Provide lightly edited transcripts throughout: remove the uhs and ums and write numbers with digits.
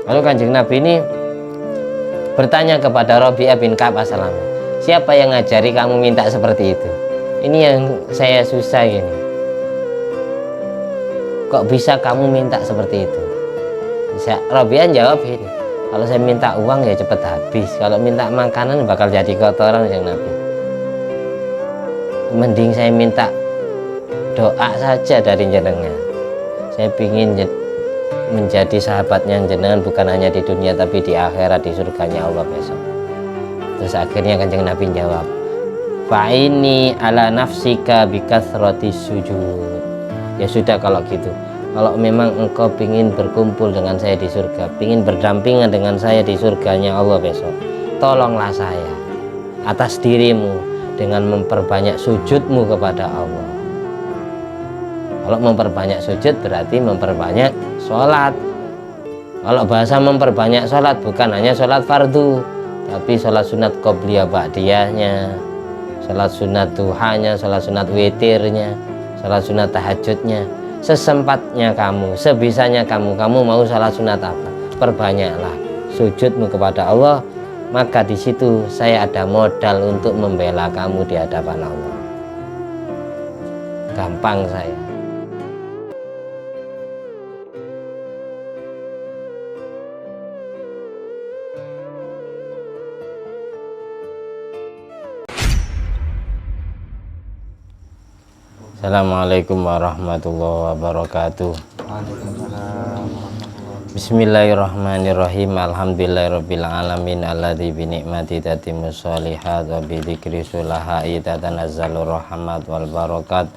Lalu Kanjeng Nabi ini bertanya kepada Rabi'ah bin Ka'ab as-Salami, siapa yang ngajari kamu minta seperti itu? Ini yang saya susah ini. Kok bisa kamu minta seperti itu? Rabi'ah jawab ini, kalau saya minta uang ya cepat habis, kalau minta makanan bakal jadi kotoran. Kanjeng Nabi, mending saya minta doa saja dari jenengan. Saya ingin menjadi sahabatnya jenengan, bukan hanya di dunia tapi di akhirat, di surganya Allah besok. Terus akhirnya Kanjeng Nabi jawab, fa'ini ala nafsika bikathrati sujud. Ya sudah kalau gitu, kalau memang engkau ingin berkumpul dengan saya di surga, ingin berdampingan dengan saya di surganya Allah besok, tolonglah saya atas dirimu dengan memperbanyak sujudmu kepada Allah. Kalau memperbanyak sujud berarti memperbanyak sholat. Kalau bahasa memperbanyak sholat bukan hanya sholat fardu, tapi sholat sunat qobliyah ba'diyahnya, sholat sunat duhanya, sholat sunat witirnya, sholat sunat tahajudnya. Sesempatnya kamu, sebisanya kamu mau sholat sunat apa, perbanyaklah sujudmu kepada Allah. Maka di situ saya ada modal untuk membela kamu di hadapan Allah. Gampang saya. Assalamualaikum warahmatullahi wabarakatuh. Bismillahirrahmanirrahim. Alhamdulillahirabbil alamin alladzi bi ni'mati tatimmus sholihat wa bi dzikri sulahai tatanazzalu rahmat wal barakat.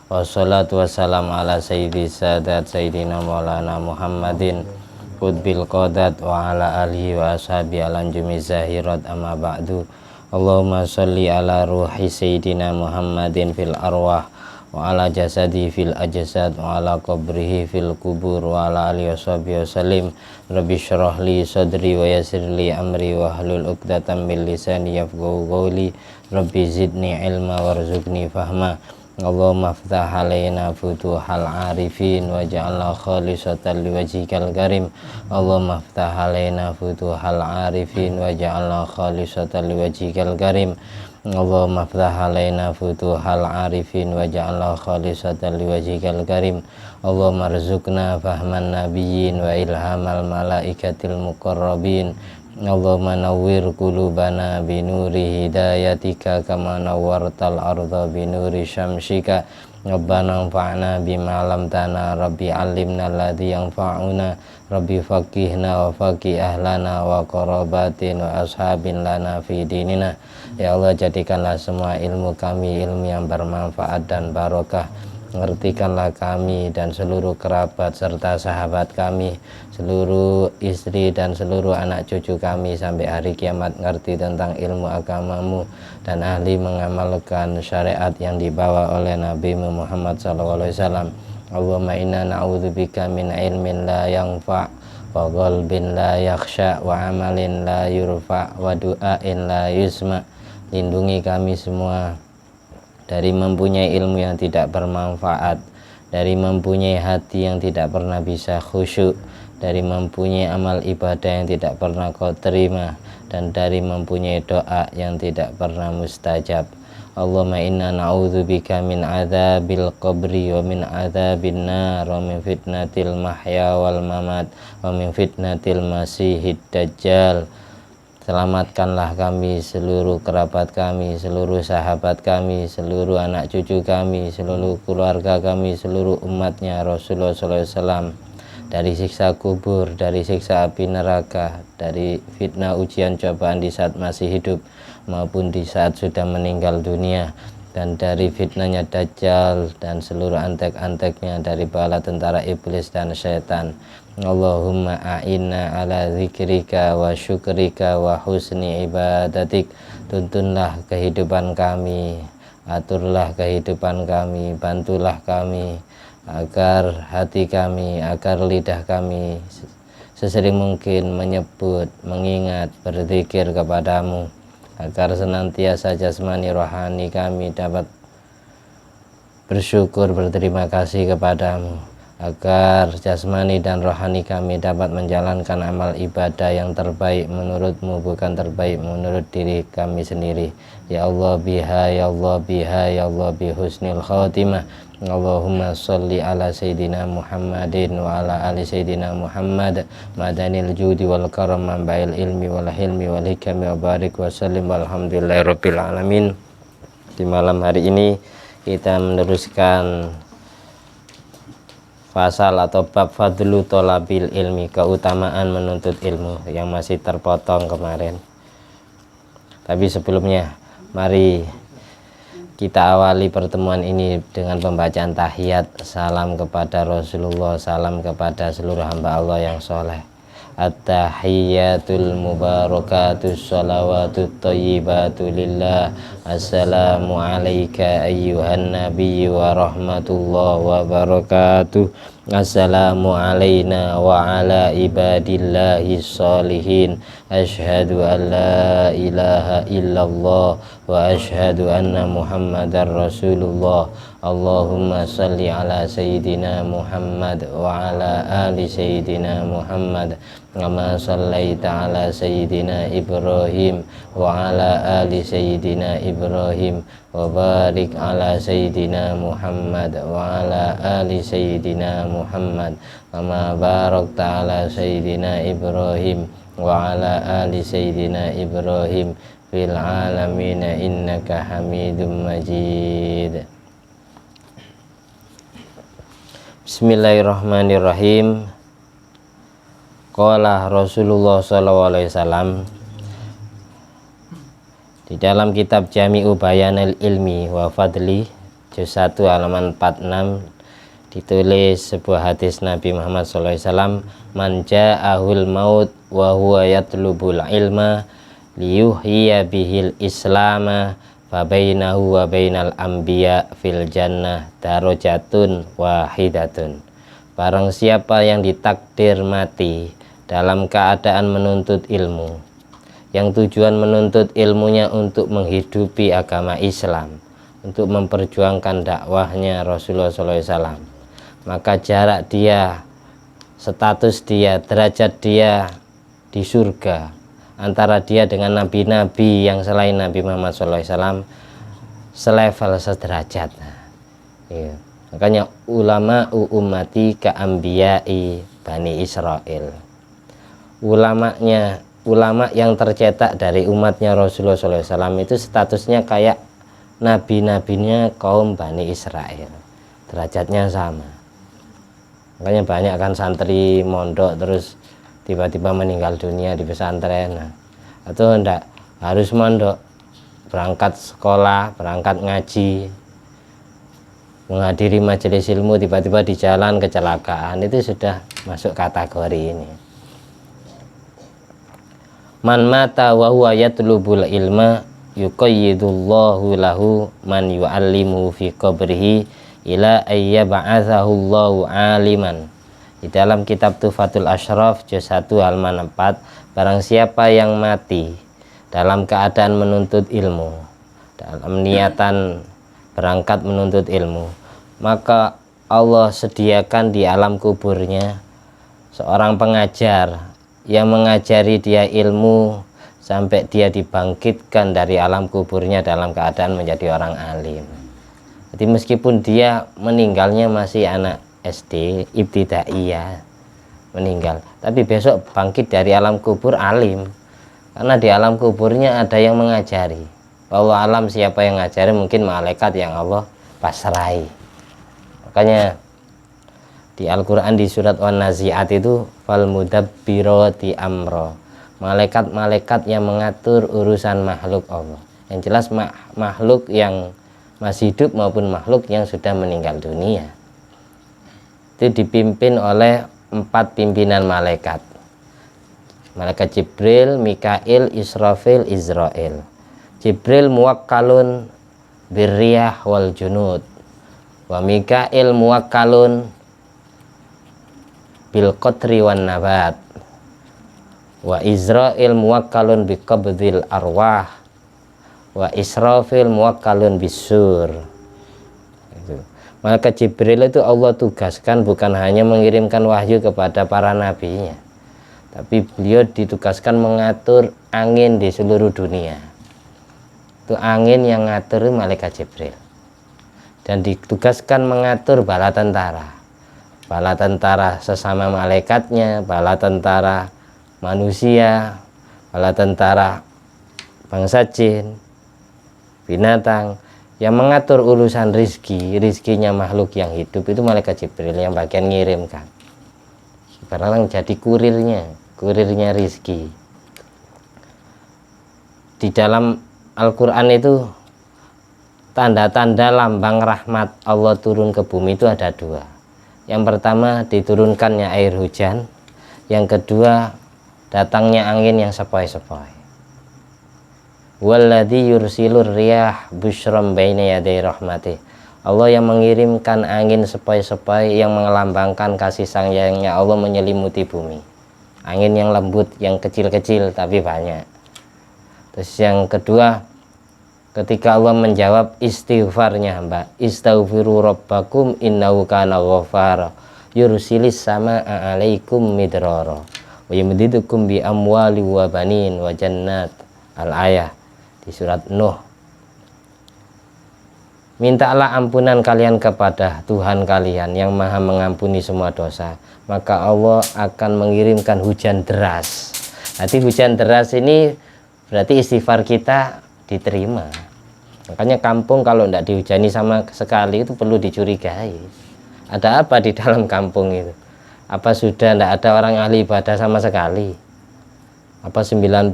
Wassalatu wassalamu ala sayyidi sadat sayyidina maulana Muhammadin qutbil qadat wa ala alihi wa ashabi alanjumi zahirat amma ba'du. Allahumma sholli ala ruhi sayyidina Muhammadin fil arwah wa ala jasadi fil ajsad wa ala qabrihi fil kubur wa ala alihi washabihi wasallim. Rabbi syrah li sadri wa yassir li amri wa hlul 'uqdatam min lisani yafqahu qawli. Rabbi zidni ilma warzuqni fahma. Allahumma ftah alaina futuhal arifin waj'alna khalisatan liwajhikal karim. Allahumma ftah alaina futuhal arifin waj'alna khalisatan liwajhikal karim. Allahumma ftah alaina futuhal arifin waj'alna khalisatan liwajhikal karim. Allahumma rzuqna fahman nabiyyin wa ilhamal malaikatil muqarrabin. Allahumma nawwir qulubana binuri hidayatika kama nawwartal arda binuri syamsika. Rabbana anfa'na bima 'allamtana, Rabbi 'allimna alladzi yanfa'una, Rabbi faqihna wa faqih ahlana wa qarabatin wa ashabin lana fi dinina. Ya Allah, jadikanlah semua ilmu kami ilmu yang bermanfaat dan barokah. Ngertikanlah kami dan seluruh kerabat serta sahabat kami, seluruh istri dan seluruh anak cucu kami sampai hari kiamat ngerti tentang ilmu agamamu dan ahli mengamalkan syariat yang dibawa oleh Nabi Muhammad SAW. Allahumma inna na'udzubika min ilmin la yanfa' wa qalbin la yakhsha wa amalin la yurfa' wa du'ain la yusma'. Lindungi kami semua dari mempunyai ilmu yang tidak bermanfaat, dari mempunyai hati yang tidak pernah bisa khusyuk, dari mempunyai amal ibadah yang tidak pernah kau terima, dan dari mempunyai doa yang tidak pernah mustajab. Allahumma inna na'udzubika min adzabil qabri wa min adzabin nar wa min fitnatil mahya wal mamat wa min fitnatil masihid dajjal. Selamatkanlah kami, seluruh kerabat kami, seluruh sahabat kami, seluruh anak cucu kami, seluruh keluarga kami, seluruh umatnya Rasulullah SAW dari siksa kubur, dari siksa api neraka, dari fitnah ujian cobaan di saat masih hidup maupun di saat sudah meninggal dunia, dan dari fitnahnya Dajjal dan seluruh antek-anteknya dari bala tentara iblis dan syaitan. Allahumma a'inna ala zikrika wa syukrika wa husni ibadatik. Tuntunlah kehidupan kami, aturlah kehidupan kami, bantulah kami agar hati kami, agar lidah kami sesering mungkin menyebut, mengingat, berzikir kepadamu, agar senantiasa jasmani rohani kami dapat bersyukur, berterima kasih kepadamu, agar jasmani dan rohani kami dapat menjalankan amal ibadah yang terbaik menurut-Mu, bukan terbaik menurut diri kami sendiri. Ya Allah biha, ya Allah biha, ya Allah bi husnil khatimah. Allahumma sholli ala sayyidina Muhammadin wa ala ali sayyidina Muhammad madanil judi wal karam mambail ilmi wal hilmi wal hikami wa barik wa sallim walhamdulillahi rabbil alamin. Di malam hari ini kita meneruskan pasal atau bab fadlu tolabil ilmi, keutamaan menuntut ilmu, yang masih terpotong kemarin. Tapi sebelumnya mari kita awali pertemuan ini dengan pembacaan tahiyat, salam kepada Rasulullah, salam kepada seluruh hamba Allah yang soleh. At-tahiyyatul mubarakatus sholawatut thayyibatu lillah. Assalamu alayka ayyuhan nabiyyu wa rahmatullahi wa barakatuh. Assalamu alayna wa ala ibadillahi sholihin. Ashhadu an la ilaha illallah wa ashhadu anna muhammadar rasulullah. Allahumma salli ala sayyidina Muhammad wa ala ali sayyidina Muhammad kama sallaita ala sayyidina Ibrahim wa ala ali sayyidina Ibrahim wa barik ala sayyidina Muhammad wa ala ali sayyidina Muhammad kama barakta ala sayyidina Ibrahim wa ala ali sayyidina Ibrahim fil alamin innaka Hamidum Majid. Bismillahirrahmanirrahim. Qala Rasulullah SAW di dalam kitab Jami'u Bayanil Ilmi wa Fadli juz 1 halaman 46 ditulis sebuah hadis Nabi Muhammad SAW, man ja'ahul maut wa huwa yatlubul ilma liyuhyiya bihil islama fabainahu wa bainal anbiya fil jannah darajatun wahidatun. Barang siapa yang ditakdir mati dalam keadaan menuntut ilmu, yang tujuan menuntut ilmunya untuk menghidupi agama Islam, untuk memperjuangkan dakwahnya Rasulullah SAW, maka jarak dia, status dia, derajat dia di surga antara dia dengan nabi-nabi yang selain Nabi Muhammad SAW selevel, sederajat. Ya. Makanya ulama ummati ka'ambiyai Bani Israel, ulama yang tercetak dari umatnya Rasulullah SAW itu statusnya kayak nabi-nabinya kaum Bani Israel, derajatnya sama. Makanya banyak kan santri mondok terus tiba-tiba meninggal dunia di pesantren, atau enggak harus mondok, berangkat sekolah, berangkat ngaji, menghadiri majelis ilmu, tiba-tiba di jalan kecelakaan, itu sudah masuk kategori ini. Man mata wa huwa yatlubul ilma yuqayyidullahu lahu man yu'allimu fi qabrihi ila ayyab'athahu Allahu aliman. Di dalam kitab Tufatul Ashraf juz 1 halaman 4, barang siapa yang mati dalam keadaan menuntut ilmu, dalam niatan berangkat menuntut ilmu, maka Allah sediakan di alam kuburnya seorang pengajar yang mengajari dia ilmu sampai dia dibangkitkan dari alam kuburnya dalam keadaan menjadi orang alim. Jadi meskipun dia meninggalnya masih anak SD, ibtidaiyah, meninggal, tapi besok bangkit dari alam kubur alim, karena di alam kuburnya ada yang mengajari. Allah alam siapa yang ngajari, mungkin malaikat yang Allah pasrai. Makanya di Al-Quran di surat Wan-Nazi'at itu fal mudabbirati amro, malaikat-malaikat yang mengatur urusan makhluk Allah. Yang jelas makhluk yang masih hidup maupun makhluk yang sudah meninggal dunia, itu dipimpin oleh 4 pimpinan malaikat. Malaikat Jibril, Mikail, Israfil, Izrail. Jibril muwakkalun birriyah wal junud, wa Mikail muwakkalun bil qatri wan nabat, wa Izrail muwakkalun bi qabdil arwah, wa Israfil muwakkalun bisur. Maka Jibril itu Allah tugaskan bukan hanya mengirimkan wahyu kepada para nabinya, tapi beliau ditugaskan mengatur angin di seluruh dunia. Itu angin yang ngatur malaikat Jibril. Dan ditugaskan mengatur bala tentara sesama malaikatnya, bala tentara manusia, bala tentara bangsa jin, binatang. Yang mengatur urusan rizkinya makhluk yang hidup itu malaikat Jibril yang bagian ngirimkan. Barang jadi kurirnya rizki. Di dalam Al-Quran itu tanda-tanda lambang rahmat Allah turun ke bumi itu ada dua. Yang pertama diturunkannya air hujan, yang kedua datangnya angin yang sepoi-sepoi. Walladzi yursilur riyah busyram baina yaday rahmatih. Allah yang mengirimkan angin sepoi-sepoi yang melambangkan kasih sayangnya Allah menyelimuti bumi. Angin yang lembut, yang kecil-kecil tapi banyak. Terus yang kedua, ketika Allah menjawab istighfarnya hamba, istaghfiru rabbakum innahu kana ghaffara yursilis sama alaikum midrara wa yumdidukum bi amwali wa banin wa jannat. Al-ayah di surat Nuh. Mintalah ampunan kalian kepada Tuhan kalian yang maha mengampuni semua dosa, maka Allah akan mengirimkan hujan deras. Nanti hujan deras ini berarti istighfar kita diterima. Makanya kampung kalau tidak dihujani sama sekali itu perlu dicurigai. Ada apa di dalam kampung itu? Apa sudah tidak ada orang ahli ibadah sama sekali? Apa 90%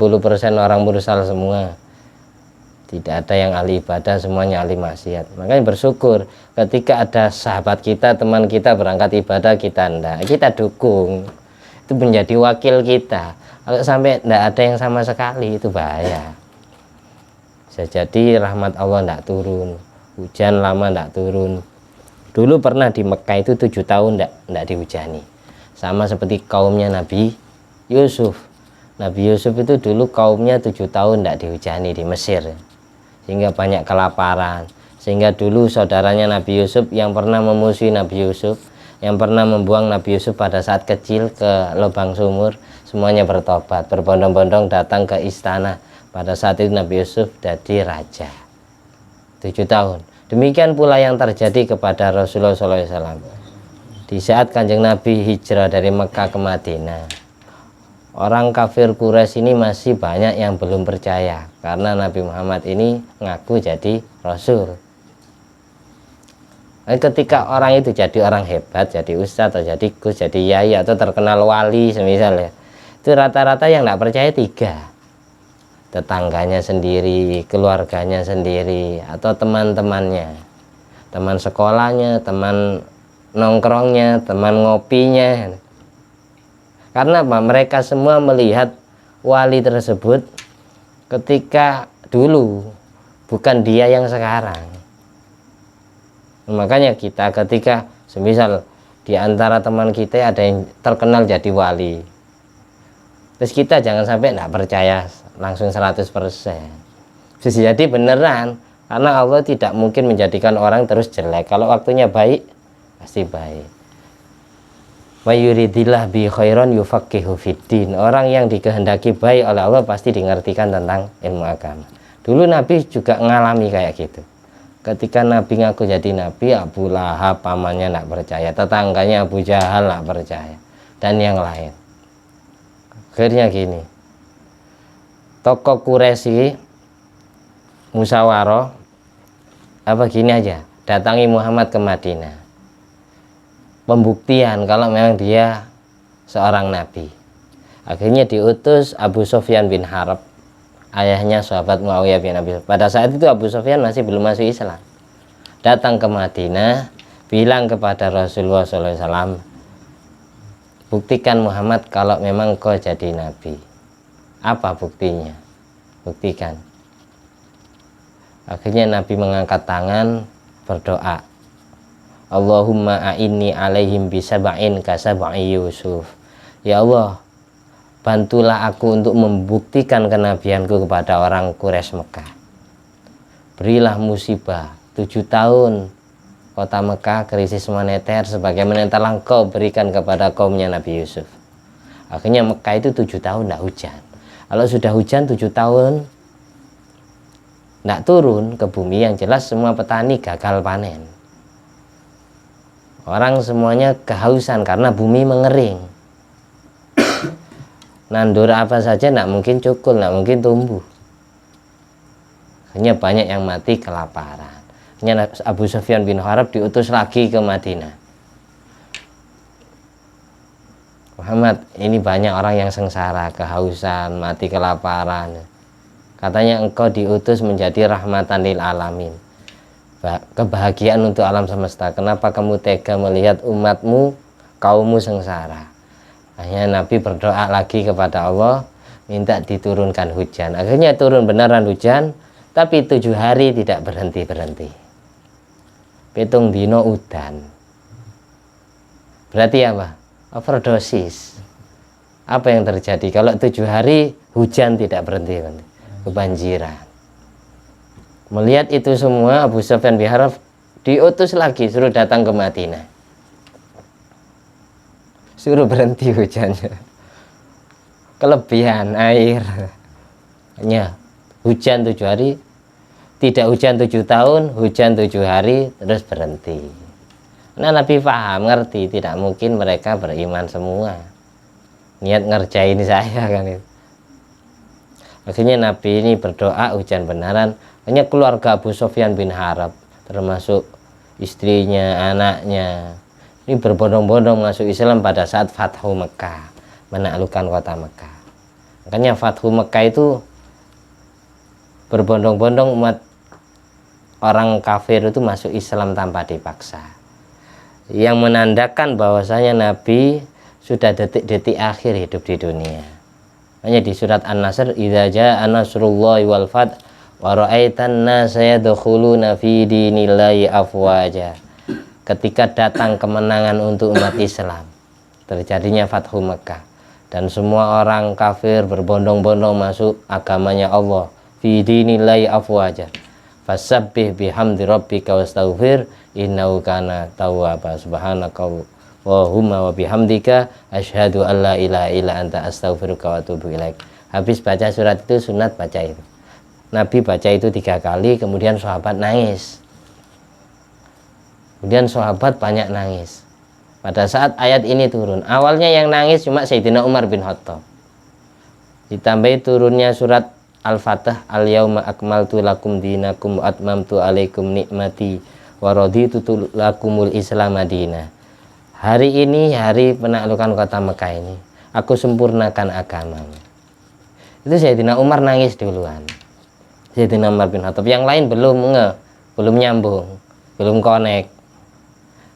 orang mursal semua? Tidak ada yang ahli ibadah, semuanya ahli maksiat. Makanya bersyukur ketika ada sahabat kita, teman kita berangkat ibadah, kita enggak, kita dukung. Itu menjadi wakil kita. Kalau sampai enggak ada yang sama sekali, itu bahaya. Bisa jadi rahmat Allah enggak turun, hujan lama enggak turun. Dulu pernah di Mekah itu 7 tahun enggak dihujani. Sama seperti kaumnya Nabi Yusuf. Nabi Yusuf itu dulu kaumnya 7 tahun tidak dihujani di Mesir, sehingga banyak kelaparan. Sehingga dulu saudaranya Nabi Yusuf yang pernah memusuhi Nabi Yusuf, yang pernah membuang Nabi Yusuf pada saat kecil ke lubang sumur, semuanya bertobat, berbondong-bondong datang ke istana. Pada saat itu Nabi Yusuf jadi raja 7 tahun. Demikian pula yang terjadi kepada Rasulullah SAW di saat Kanjeng Nabi hijrah dari Mekah ke Madinah. Orang kafir Quraisy ini masih banyak yang belum percaya karena Nabi Muhammad ini ngaku jadi Rasul. Ketika orang itu jadi orang hebat, jadi ustadz atau jadi gus, jadi yai atau terkenal wali semisal ya, itu rata-rata yang tidak percaya 3. Tetangganya sendiri, keluarganya sendiri, atau teman-temannya, teman sekolahnya, teman nongkrongnya, teman ngopinya. Karena apa? Mereka semua melihat wali tersebut ketika dulu, bukan dia yang sekarang. Makanya kita ketika semisal di antara teman kita ada yang terkenal jadi wali, terus kita jangan sampai tidak percaya langsung 100%. Bisa jadi beneran, karena Allah tidak mungkin menjadikan orang terus jelek. Kalau waktunya baik, pasti baik. Wa yuridillah bi khairan yufaqihu fiddin. Orang yang dikehendaki baik oleh Allah pasti dimengertikan tentang ilmu agama. Dulu Nabi juga ngalami kayak gitu. Ketika Nabi ngaku jadi Nabi, Abu Lahab pamannya tidak percaya, tetangganya Abu Jahal tidak percaya, dan yang lain. Akhirnya gini, tokoh Quraisy musyawarah, apa gini aja, datangi Muhammad ke Madinah. Pembuktian kalau memang dia seorang nabi. Akhirnya diutus Abu Sufyan bin Harb, ayahnya sahabat Muawiyah bin Abi Sufyan. Pada saat itu Abu Sufyan masih belum masuk Islam. Datang ke Madinah, bilang kepada Rasulullah SAW, buktikan Muhammad kalau memang kau jadi nabi. Apa buktinya? Buktikan. Akhirnya Nabi mengangkat tangan, berdoa, Allahumma a'inni alaihim bisaba'in kasaba'i Yusuf. Ya Allah, bantulah aku untuk membuktikan kenabianku kepada orang Quraisy Mekah. Berilah musibah 7 tahun kota Mekah krisis moneter sebagaimana yang telah engkau berikan kepada kaumnya Nabi Yusuf. Akhirnya Mekah itu 7 tahun tidak hujan. Kalau sudah hujan 7 tahun tidak turun ke bumi, yang jelas semua petani gagal panen. Orang semuanya kehausan karena bumi mengering. Nandur apa saja tidak mungkin cukul, tidak mungkin tumbuh. Hanya banyak yang mati kelaparan. Hanya Abu Sufyan bin Harb diutus lagi ke Madinah. Muhammad, ini banyak orang yang sengsara, kehausan, mati kelaparan. Katanya engkau diutus menjadi rahmatan lil alamin, kebahagiaan untuk alam semesta. Kenapa kamu tega melihat umatmu, kaummu sengsara? Akhirnya Nabi berdoa lagi kepada Allah, minta diturunkan hujan. Akhirnya turun beneran hujan, tapi 7 hari tidak berhenti-berhenti. Pitung dino udan. Berarti apa? Overdosis. Apa yang terjadi kalau 7 hari hujan tidak berhenti-berhenti? Kebanjiran. Melihat itu semua, Abu Sufyan bin Harb diutus lagi, suruh datang ke Madinah, suruh berhenti hujannya, kelebihan air. Hanya hujan 7 hari, tidak hujan 7 tahun, hujan 7 hari terus berhenti. Nah, Nabi paham, ngerti, tidak mungkin mereka beriman semua, niat ngerjain saya kan itu. Akhirnya Nabi ini berdoa hujan benaran. Hanya keluarga Abu Sufyan bin Harb, termasuk istrinya, anaknya, ini berbondong-bondong masuk Islam pada saat Fathu Mekah, menaklukkan kota Mekah. Makanya Fathu Mekah itu berbondong-bondong umat orang kafir itu masuk Islam tanpa dipaksa, yang menandakan bahwasanya Nabi sudah detik-detik akhir hidup di dunia. Hanya di surat An-Nasr, idza jaa nasrullahi wal fath wa ra'aitan nasa yadkhuluna fi dinillahi afwaja. Ketika datang kemenangan untuk umat Islam, terjadinya Fathu Mekah, dan semua orang kafir berbondong-bondong masuk agamanya Allah, fi dinillahi afwaja, fasabbih bihamdi rabbika wastaghfir innahu kana tawwaba. Subhanaka Wahumma wa bihamdika asyhadu an la ilaha illa anta astaghfiruka wa atubu ilaik. Habis baca surat itu sunat baca itu. Nabi baca itu 3 kali, kemudian sahabat nangis. Kemudian sahabat banyak nangis. Pada saat ayat ini turun, awalnya yang nangis cuma Sayyidina Umar bin Khattab. Ditambahi turunnya surat Al-Fatah, al-yauma akmaltu lakum dinakum wa atmamtu alaikum nikmati wa raditu lakumul Islam madinah. Hari ini, hari penaklukan kota Mekah ini, aku sempurnakan agamamu. Itu Sayyidina Umar nangis duluan. Sayyidina Umar bin Khattab. Yang lain belum nyambung, belum connect.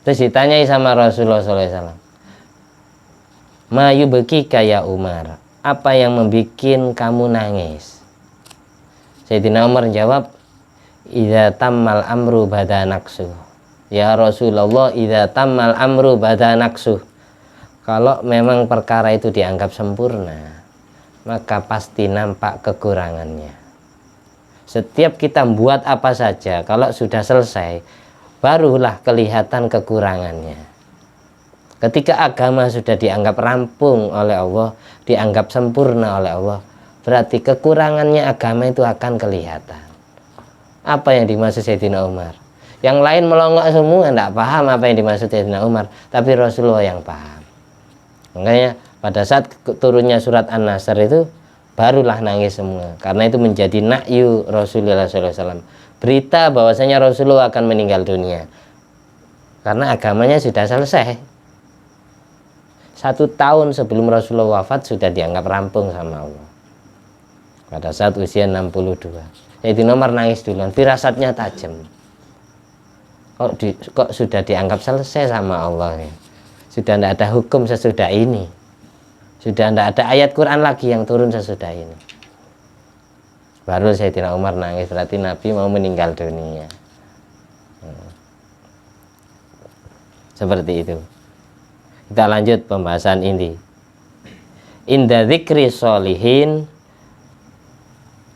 Terus ditanyai sama Rasulullah SAW, ma yubkika ya Umar, apa yang membuat kamu nangis? Sayyidina Umar jawab, idza tammal amru bada naksuh. Ya Rasulullah, idza tammal amru bada naksuh. Kalau memang perkara itu dianggap sempurna, maka pasti nampak kekurangannya. Setiap kita buat apa saja, kalau sudah selesai, barulah kelihatan kekurangannya. Ketika agama sudah dianggap rampung oleh Allah, dianggap sempurna oleh Allah, berarti kekurangannya agama itu akan kelihatan. Apa yang dimaksud Sayyidina Umar? Yang lain melongo semua, tidak paham apa yang dimaksud Sayyidina Umar, tapi Rasulullah yang paham. Makanya pada saat turunnya surat An-Nasr itu barulah nangis semua, karena itu menjadi na'yu Rasulullah SAW, berita bahwasanya Rasulullah akan meninggal dunia, karena agamanya sudah selesai. 1 tahun sebelum Rasulullah wafat sudah dianggap rampung sama Allah pada saat usia 62. Sayyidina Umar nangis duluan, firasatnya tajam. Kok sudah dianggap selesai sama Allah ya? Sudah tidak ada hukum sesudah ini, sudah tidak ada ayat Quran lagi yang turun sesudah ini. Baru Sayyidina Umar nangis, berarti Nabi mau meninggal dunia. Seperti itu. Kita lanjut pembahasan ini. Inda dzikri sholihin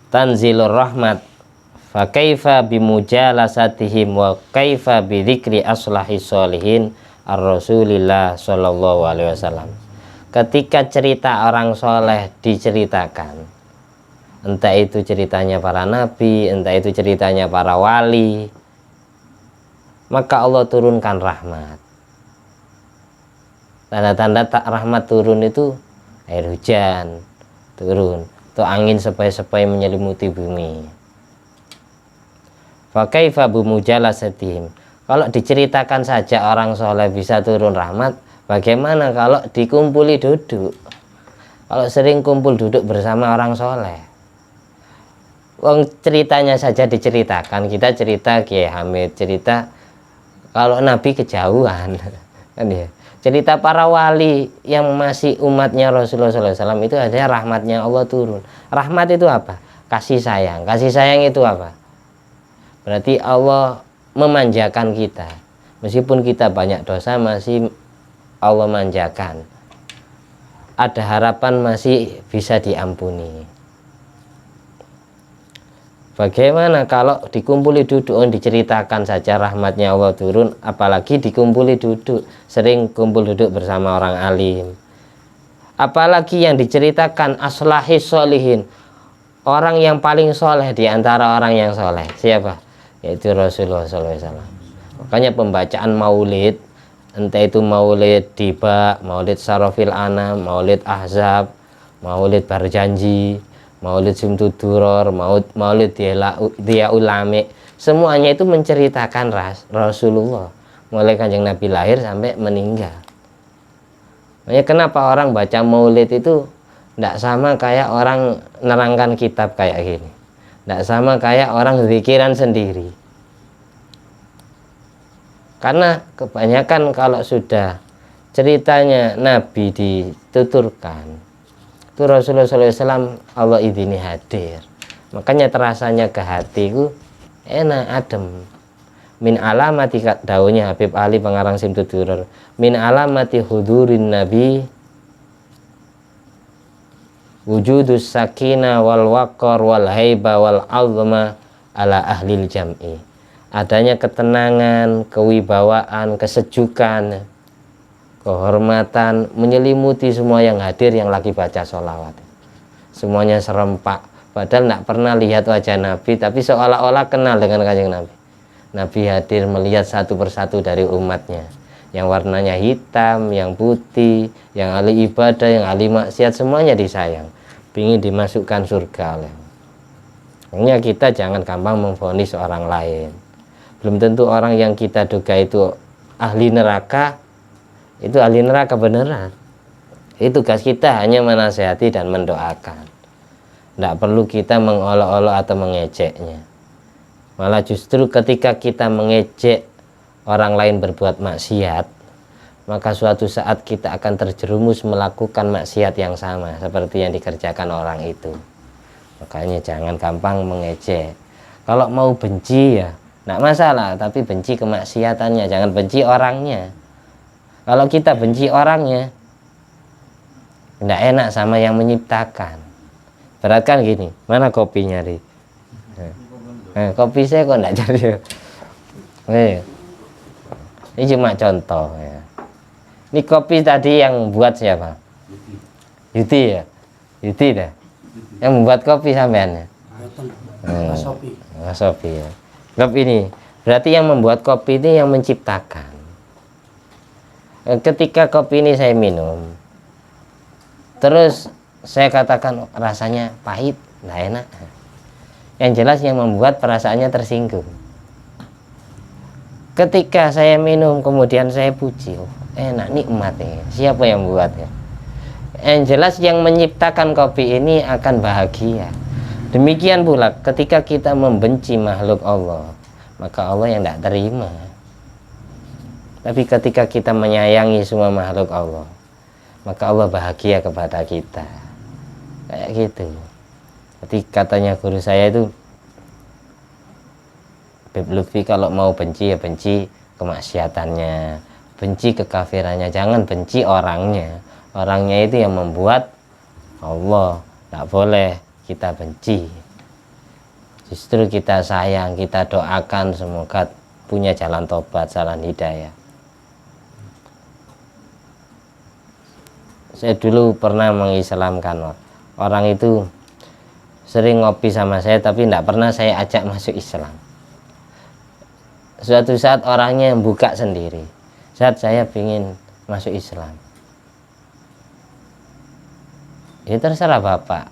tanzilur rahmat fa kaifa bimujalasatihim wa kaifa bidzikri aslahi sholihin ar-rasulillah sallallahu alaihi wasallam. Ketika cerita orang soleh diceritakan, entah itu ceritanya para nabi, entah itu ceritanya para wali, maka Allah turunkan rahmat. Tanda-tanda tak rahmat turun itu air hujan turun, atau angin sepoi-sepoi menyelimuti bumi. Fa kaifa bimujalasatihim. Kalau diceritakan saja orang soleh bisa turun rahmat, bagaimana kalau dikumpuli duduk? Kalau sering kumpul duduk bersama orang soleh, wong ceritanya saja diceritakan. Kita cerita Kiai Hamid, cerita kalau Nabi kejauhan kan ya. Cerita para wali yang masih umatnya Rasulullah SAW itu ada rahmatnya Allah turun. Rahmat itu apa? Kasih sayang. Kasih sayang itu apa? Berarti Allah memanjakan kita. Meskipun kita banyak dosa, masih Allah manjakan. Ada harapan masih bisa diampuni. Bagaimana kalau dikumpuli duduk, diceritakan saja rahmatnya Allah turun, apalagi dikumpuli duduk, sering kumpul duduk bersama orang alim. Apalagi yang diceritakan aslahis sholihin, orang yang paling soleh di antara orang yang soleh. Siapa? Yaitu Rasulullah SAW. Makanya pembacaan maulid, entah itu maulid Diba, maulid Sarofil Anam, maulid Ahzab, maulid Barjanji, maulid Simtuduror, maulid Dia Ulame, semuanya itu menceritakan Rasulullah mulai kanjeng Nabi lahir sampai meninggal. Makanya kenapa orang baca maulid itu tidak sama kayak orang nerangkan kitab kayak gini, tidak sama kayak orang zikiran sendiri. Karena kebanyakan kalau sudah ceritanya Nabi dituturkan, itu Rasulullah SAW Allah izini hadir, makanya terasanya ke hatiku enak adem. Min alamati daunnya Habib Ali pengarang Simtuduror, min alamati hudurin Nabi wujudus sakinah wal waqar wal haiba wal azma ala ahlil jam'i. Adanya ketenangan, kewibawaan, kesejukan, kehormatan menyelimuti semua yang hadir yang lagi baca sholawat. Semuanya serempak, padahal tidak pernah lihat wajah Nabi, tapi seolah-olah kenal dengan kanjeng Nabi. Nabi hadir melihat satu persatu dari umatnya, yang warnanya hitam, yang putih, yang ahli ibadah, yang ahli maksiat, semuanya disayang, ingin dimasukkan surga oleh. Makanya kita jangan gampang memvonis orang lain. Belum tentu orang yang kita duga itu ahli neraka itu ahli neraka beneran. Itu tugas kita hanya menasihati dan mendoakan. Tidak perlu kita mengolok-olok atau mengejeknya. Malah justru ketika kita mengejek orang lain berbuat maksiat, maka suatu saat kita akan terjerumus melakukan maksiat yang sama seperti yang dikerjakan orang itu. Makanya jangan gampang mengejek. Kalau mau benci ya tidak masalah, tapi benci kemaksiatannya, jangan benci orangnya. Kalau kita benci orangnya, tidak enak sama yang menciptakan. Berat kan gini, mana kopinya Ri? Kopi saya kok tidak jadi. Ini cuma contoh ya. Ini kopi tadi yang buat siapa? Yuti ya? Yuti dah. Yang membuat kopi sampean ya? Mas Sopi ya. Kopi ini berarti yang membuat kopi ini yang menciptakan. Ketika kopi ini saya minum, terus saya katakan rasanya pahit, nggak enak. Yang jelas yang membuat perasaannya tersinggung. Ketika saya minum kemudian saya puji, enak, nikmat ya. Siapa yang buatnya? Yang jelas yang menciptakan kopi ini akan bahagia. Demikian pula ketika kita membenci makhluk Allah, maka Allah yang tidak terima. Tapi ketika kita menyayangi semua makhluk Allah, maka Allah bahagia kepada kita. Kayak gitu. Jadi katanya guru saya itu, Beb Lutfi kalau mau benci ya benci kemaksiatannya, benci kekafirannya, jangan benci orangnya. Orangnya itu yang membuat Allah, tidak boleh kita benci. Justru kita sayang, kita doakan semoga punya jalan tobat, jalan hidayah. Saya dulu pernah mengislamkan orang itu sering ngopi sama saya, tapi tidak pernah saya ajak masuk Islam. Suatu saat orangnya buka sendiri, saat saya ingin masuk Islam. Ya terserah Bapak.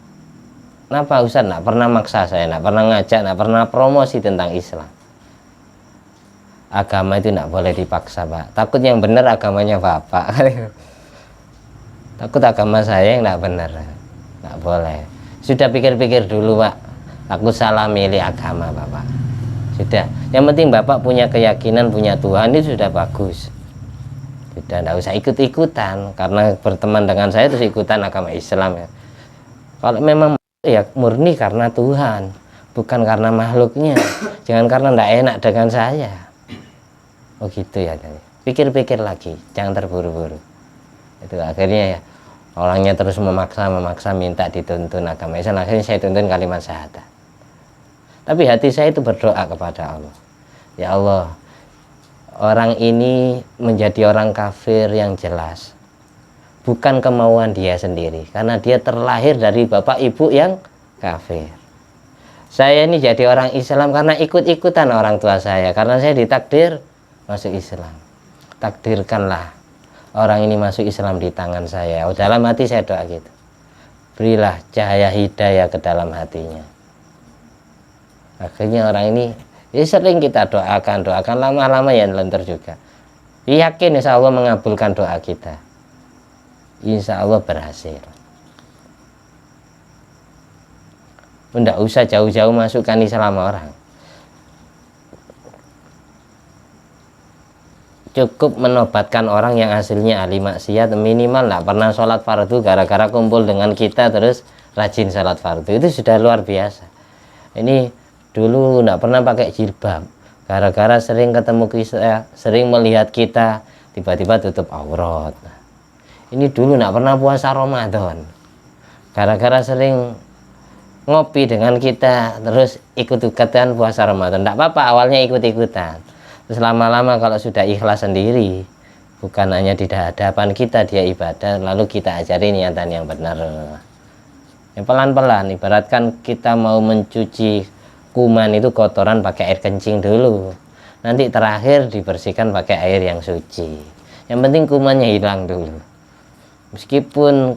Kenapa Ustaz tidak pernah maksa saya, tidak pernah ngajak, tidak pernah promosi tentang Islam. Agama itu tidak boleh dipaksa, Pak. Takut yang benar agamanya Bapak. Takut agama saya yang tidak benar. Tidak boleh. Sudah pikir-pikir dulu, Pak. Aku salah milih agama, Bapak. Sudah. Yang penting Bapak punya keyakinan, punya Tuhan, itu sudah bagus. Sudah, tidak usah ikut-ikutan. Karena berteman dengan saya terus ikutan agama Islam ya. Kalau memang ya murni karena Tuhan, bukan karena makhluknya. Jangan karena tidak enak dengan saya. Oh gitu ya. Pikir-pikir lagi, jangan terburu-buru. Itu akhirnya ya orangnya terus memaksa minta dituntun agama Islam. Akhirnya saya tuntun kalimat syahadat. Tapi hati saya itu berdoa kepada Allah, ya Allah, orang ini menjadi orang kafir yang jelas, bukan kemauan dia sendiri, karena dia terlahir dari bapak ibu yang kafir. Saya ini jadi orang Islam karena ikut-ikutan orang tua saya, karena saya ditakdir masuk Islam. Takdirkanlah orang ini masuk Islam di tangan saya. Oh, dalam hati saya doa gitu, berilah cahaya hidayah ke dalam hatinya. Akhirnya orang ini ya sering kita doakan lama-lama ya lentur juga. Yakin insya Allah mengabulkan doa kita, insya Allah berhasil. Tidak usah jauh-jauh masukkan Islam orang, cukup menobatkan orang yang hasilnya ahli maksiat, minimal tidak pernah sholat fardu, gara-gara kumpul dengan kita terus rajin sholat fardu, itu sudah luar biasa. Ini dulu tidak pernah pakai jilbab, gara-gara sering ketemu kita, sering melihat kita, tiba-tiba tutup aurat. Ini dulu tidak pernah puasa Ramadan, gara-gara sering ngopi dengan kita terus ikut-ikutan puasa Ramadan. Tidak apa-apa awalnya ikut-ikutan, terus lama-lama kalau sudah ikhlas sendiri, bukan hanya di hadapan kita dia ibadah, lalu kita ajari niatan yang benar. Ya, pelan-pelan, ibaratkan kita mau mencuci kuman itu kotoran pakai air kencing dulu, nanti terakhir dibersihkan pakai air yang suci. Yang penting kumannya hilang dulu, meskipun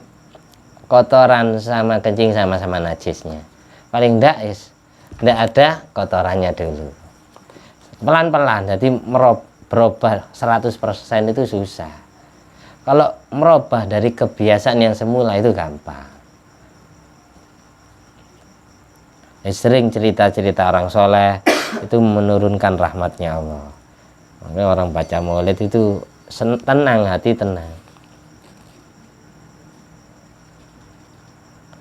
kotoran sama kencing sama-sama najisnya, paling tidak ada kotorannya dulu. Pelan-pelan, jadi berubah 100% itu susah. Kalau merubah dari kebiasaan yang semula itu gampang. Sering cerita-cerita orang soleh itu menurunkan rahmatnya Allah. Makanya orang baca maulid itu tenang, hati tenang.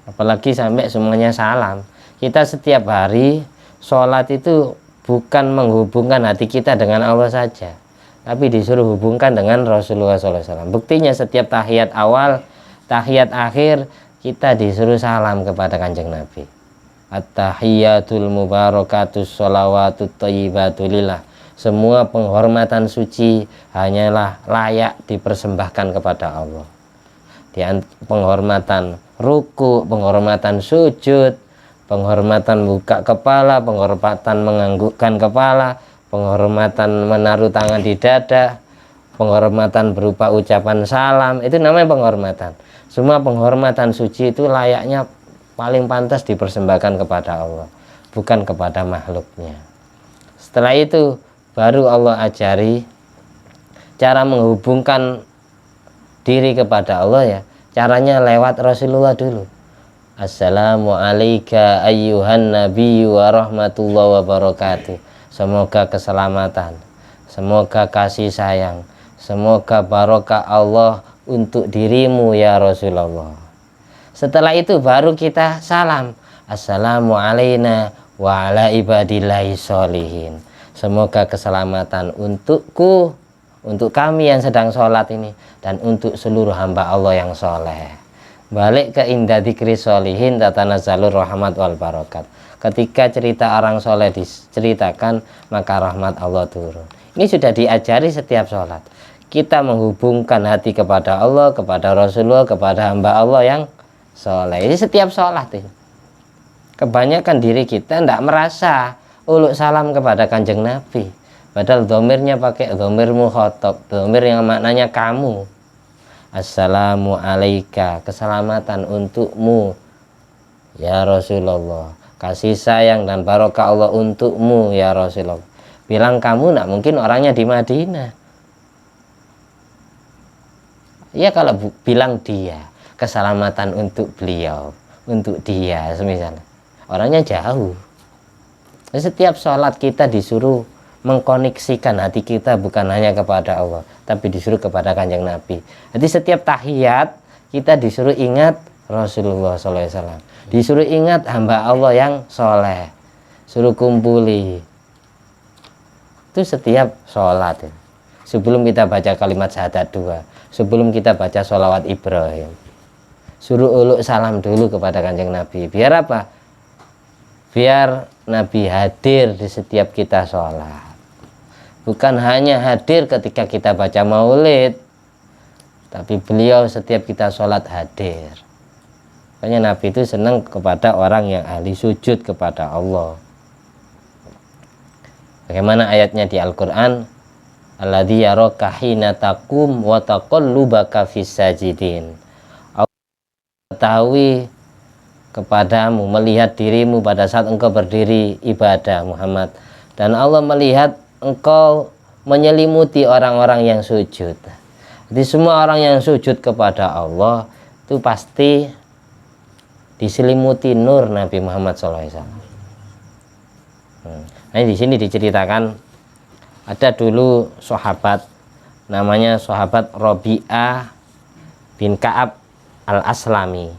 Apalagi sampai semuanya salam. Kita setiap hari sholat itu bukan menghubungkan hati kita dengan Allah saja, tapi disuruh hubungkan dengan Rasulullah SAW. Buktinya setiap tahiyat awal, tahiyat akhir, kita disuruh salam kepada Kanjeng Nabi. At-tahiyatul mubarakatus sholawatut thayyibatulillah. Semua penghormatan suci hanyalah layak dipersembahkan kepada Allah. Penghormatan ruku, penghormatan sujud, penghormatan buka kepala, penghormatan menganggukkan kepala, penghormatan menaruh tangan di dada, penghormatan berupa ucapan salam, itu namanya penghormatan. Semua penghormatan suci itu layaknya paling pantas dipersembahkan kepada Allah, bukan kepada makhluknya. Setelah itu baru Allah ajari cara menghubungkan diri kepada Allah ya, caranya lewat Rasulullah dulu. Assalamu alayka ayyuhan nabiyyu wa rahmatullahi wa barakatuh. Semoga keselamatan, semoga kasih sayang, semoga barokah Allah untuk dirimu ya Rasulullah. Setelah itu baru kita salam. Assalamu alayna wa ala ibadillahi sholihin. Semoga keselamatan untukku, untuk kami yang sedang sholat ini, dan untuk seluruh hamba Allah yang soleh. Balik ke inda dzikri sholihin tatanazzalur rahmat wal barakat. Ketika cerita orang soleh diceritakan, maka rahmat Allah turun. Ini sudah diajari setiap sholat. Kita menghubungkan hati kepada Allah, kepada Rasulullah, kepada hamba Allah yang soleh. Ini setiap sholat ini. Kebanyakan diri kita tidak merasa uluk salam kepada kanjeng Nabi. Padahal domirnya pakai domir mukhotob, domir yang maknanya kamu. Assalamu alaika, keselamatan untukmu ya Rasulullah, kasih sayang dan barokah Allah untukmu ya Rasulullah. Bilang kamu, nak mungkin orangnya di Madinah. Ya kalau bilang dia, keselamatan untuk beliau, untuk dia semisalnya, orangnya jauh. Setiap sholat kita disuruh mengkoneksikan hati kita bukan hanya kepada Allah, tapi disuruh kepada kanjeng Nabi. Jadi setiap tahiyat kita disuruh ingat Rasulullah SAW, disuruh ingat hamba Allah yang soleh, suruh kumpuli. Itu setiap sholat. Sebelum kita baca kalimat syahadat 2, sebelum kita baca sholawat Ibrahim, suruh uluk salam dulu kepada kanjeng Nabi. Biar apa? Biar Nabi hadir di setiap kita sholat. Bukan hanya hadir ketika kita baca maulid, tapi beliau setiap kita sholat hadir. Makanya Nabi itu senang kepada orang yang ahli sujud kepada Allah. Bagaimana ayatnya di Al-Quran? Alladzi yaraka hina taqum wa taqallubaka fis sajidin. Allah mengetahui kepadamu, melihat dirimu pada saat engkau berdiri ibadah Muhammad, dan Allah melihat engkau menyelimuti orang-orang yang sujud. Jadi semua orang yang sujud kepada Allah itu pasti diselimuti nur Nabi Muhammad SAW. Nah, di sini diceritakan ada dulu sahabat namanya sahabat Rabi'ah bin Ka'ab al-Aslami.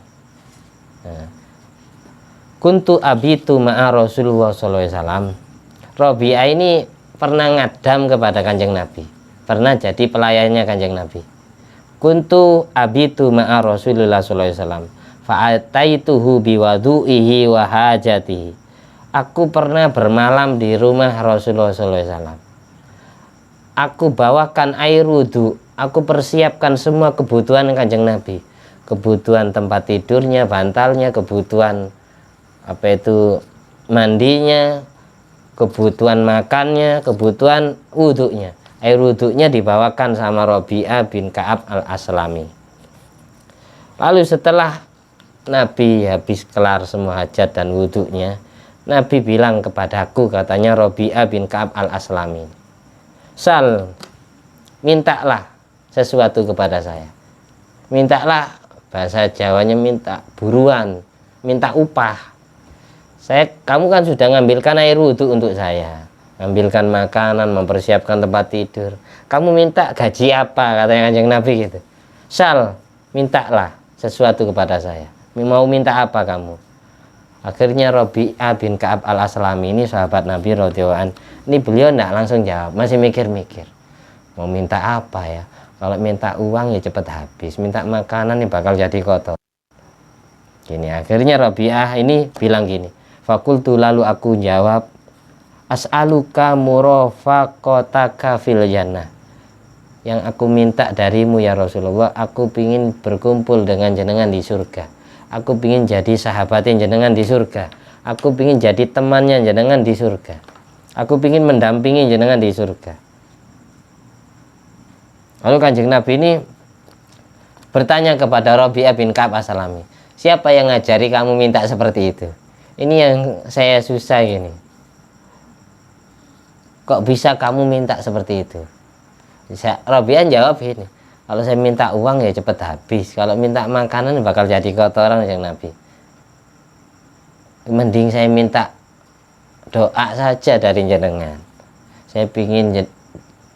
Kuntu abitu ma'a Rasulullah SAW. Rabi'ah ini pernah ngadam kepada kanjeng Nabi, pernah jadi pelayannya kanjeng Nabi. Kuntu abitu ma'a Rasulullah SAW fa'ataituhu biwadu'ihi wa hajatihi. Aku pernah bermalam di rumah Rasulullah SAW. Aku bawakan air wudhu, aku persiapkan semua kebutuhan kanjeng Nabi, kebutuhan tempat tidurnya, bantalnya, kebutuhan mandinya, kebutuhan makannya, kebutuhan wudhunya. Air wudhunya dibawakan sama Rabi'ah bin Ka'ab al-Aslami. Lalu setelah Nabi habis kelar semua hajat dan wudhunya, Nabi bilang kepadaku, katanya Rabi'ah bin Ka'ab al-Aslami, Sal, mintalah sesuatu kepada saya. Mintalah, bahasa Jawanya minta, buruan, minta upah. Kamu kan sudah ngambilkan air wudhu untuk saya, ngambilkan makanan, mempersiapkan tempat tidur. Kamu minta gaji apa? Katanya kanjeng Nabi gitu. Sal, mintalah sesuatu kepada saya. Mau minta apa kamu? Akhirnya Rabi'ah bin Ka'ab al-Aslami ini sahabat Nabi radhiyallahu anhu. Ini beliau tidak langsung jawab, masih mikir-mikir. Mau minta apa ya? Kalau minta uang ya cepat habis, minta makanan ya bakal jadi kotor. Gini, akhirnya Rabi'ah ini bilang gini. Fakultu, lalu aku jawab, as'aluka murafaqataka fil jannah. Yang aku minta darimu ya Rasulullah, aku ingin berkumpul dengan jenengan di surga. Aku ingin jadi sahabatnya jenengan di surga. Aku ingin jadi temannya jenengan di surga. Aku ingin mendampingi jenengan di surga. Lalu kanjeng Nabi ini bertanya kepada Rabi'ah bin Ka'ab al-Aslami, siapa yang ngajari kamu minta seperti itu? Ini yang saya susah gini. Kok bisa kamu minta seperti itu? Rabi'ah jawab ini, kalau saya minta uang ya cepat habis, kalau minta makanan bakal jadi kotoran yang Nabi. Mending saya minta doa saja dari jenengan. Saya ingin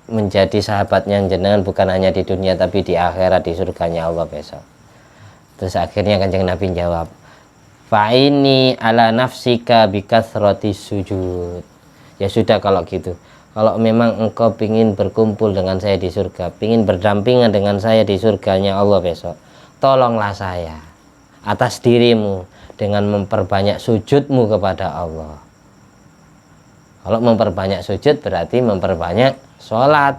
menjadi sahabatnya jenengan bukan hanya di dunia tapi di akhirat, di surganya Allah besok. Terus akhirnya kanjeng Nabi jawab, fa'ini ala nafsika bikathrati sujud. Ya sudah kalau gitu, kalau memang engkau ingin berkumpul dengan saya di surga, ingin berdampingan dengan saya di surganya Allah besok, tolonglah saya. atas dirimu dengan memperbanyak sujudmu kepada Allah. Kalau memperbanyak sujud berarti memperbanyak sholat.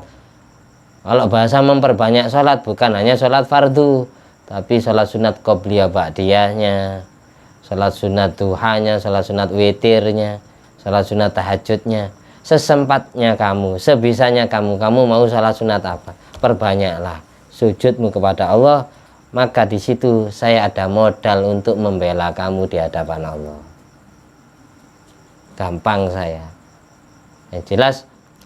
Kalau bahasa memperbanyak sholat bukan hanya sholat fardu, tapi sholat sunat qobliyah ba'diyahnya, sholat sunat duhanya, sholat sunat witirnya, sholat sunat tahajudnya. Sesempatnya kamu, sebisanya kamu mau sholat sunat apa, perbanyaklah sujudmu kepada Allah. Maka di situ saya ada modal untuk membela kamu di hadapan Allah. Gampang saya. Yang jelas